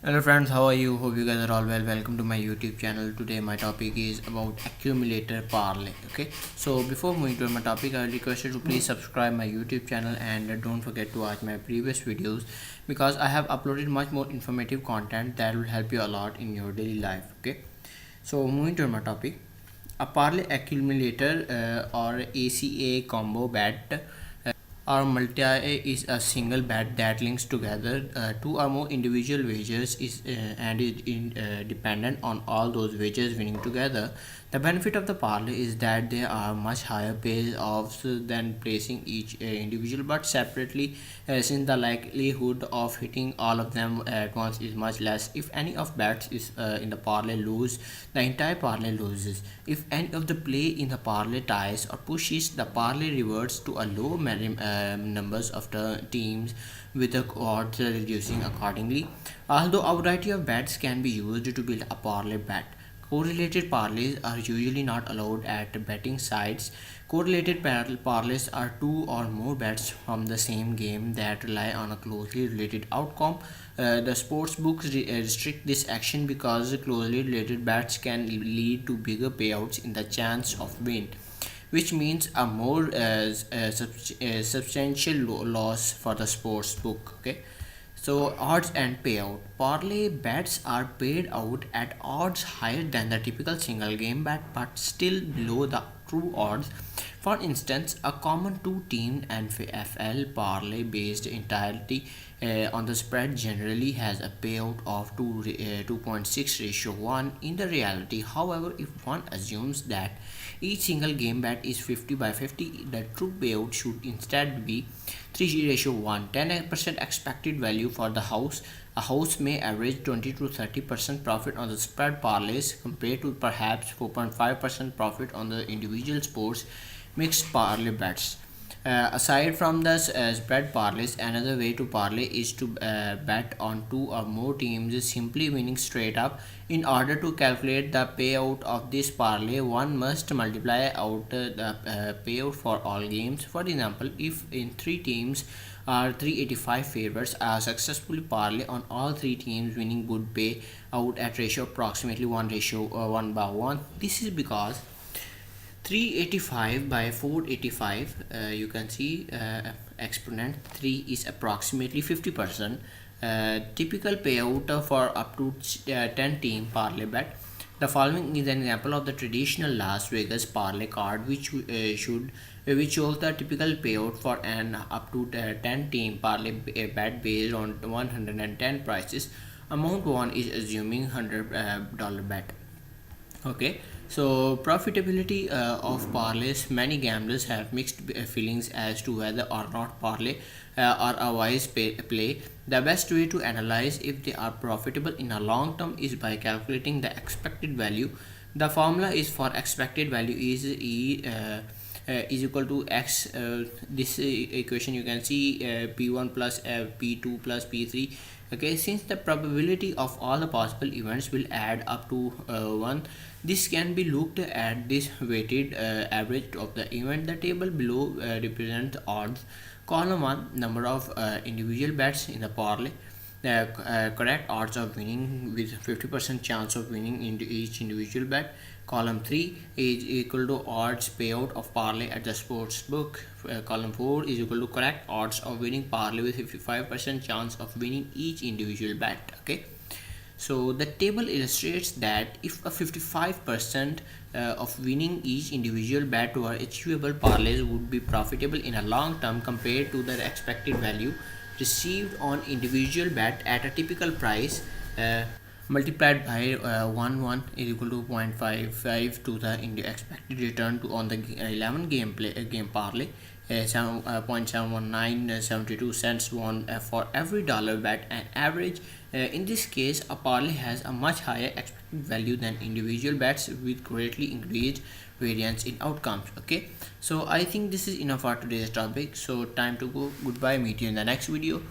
Hello friends, how are you? Hope you guys are all well. Welcome to my YouTube channel. Today my topic is about accumulator parlay. Okay, so before moving to my topic, I request you to please subscribe my YouTube channel and don't forget to watch my previous videos because I have uploaded much more informative content that will help you a lot in your daily life. Okay, so moving to my topic, a parlay accumulator or ACA combo bet or multi is a single bet that links together two or more individual wagers and is dependent on all those wagers winning together. The benefit of the parlay is that there are much higher payoffs than placing each individual but separately, since the likelihood of hitting all of them at once is much less. If any of bets is in the parlay lose, the entire parlay loses. If any of the play in the parlay ties or pushes, the parlay reverts to a low numbers of the teams with the odds reducing accordingly. Although a variety of bets can be used to build a parlay bet, correlated parlays are usually not allowed at betting sites. Correlated parlays are two or more bets from the same game that rely on a closely related outcome. The sports books restrict this action because closely related bets can lead to bigger payouts in the chance of win, which means a more substantial loss for the sports book. Okay, so odds and payout. Parlay bets are paid out at odds higher than the typical single game bet but still below the true odds. For instance, a common two-team NFL parlay based entirely on the spread generally has a payout of 2.6 ratio 1 in the reality. However, if one assumes that each single game bet is 50 by 50, the true payout should instead be 3 ratio 1, 10% expected value for the house. A house may average 20 to 30% profit on the spread parlays compared to perhaps 4.5% profit on the individual sports mixed parlay bets. Aside from the spread parlays, another way to parlay is to bet on two or more teams simply winning straight up. In order to calculate the payout of this parlay, one must multiply out the payout for all games. For example, if in three teams are 385 favorites, a successful parlay on all three teams winning would pay out at ratio approximately 1 ratio 1 by 1. This is because 385 by 485, you can see exponent 3 is approximately 50%. Typical payout for up to 10 team parlay bet. The following is an example of the traditional Las Vegas parlay card which shows the typical payout for an up to 10 team parlay bet based on 110 prices. Amount 1 is assuming $100 bet. Okay, so profitability of parlays. Many gamblers have mixed feelings as to whether or not parlay are a wise play. The best way to analyze if they are profitable in a long term is by calculating the expected value. The formula is for expected value is is equal to x. This equation you can see p1 plus p2 plus p3. Okay, since the probability of all the possible events will add up to 1, this can be looked at this weighted average of the event. The table below represents the odds. Column 1, number of individual bets in the parlay, correct odds of winning with 50% chance of winning into each individual bet. Column 3 is equal to odds payout of parlay at the sports book. Column 4 is equal to correct odds of winning parlay with 55% chance of winning each individual bet. Okay, so the table illustrates that if a 55% of winning each individual bet were achievable, parlays would be profitable in a long term compared to the expected value received on individual bet at a typical price. Multiplied by 1 is equal to 0.55 to the expected return to on the 11 game parlay. 0.71972 cents won for every dollar bet and average. In this case, a parlay has a much higher expected value than individual bets with greatly increased variance in outcomes. Okay, so I think this is enough for today's topic. So time to go. Goodbye. Meet you in the next video.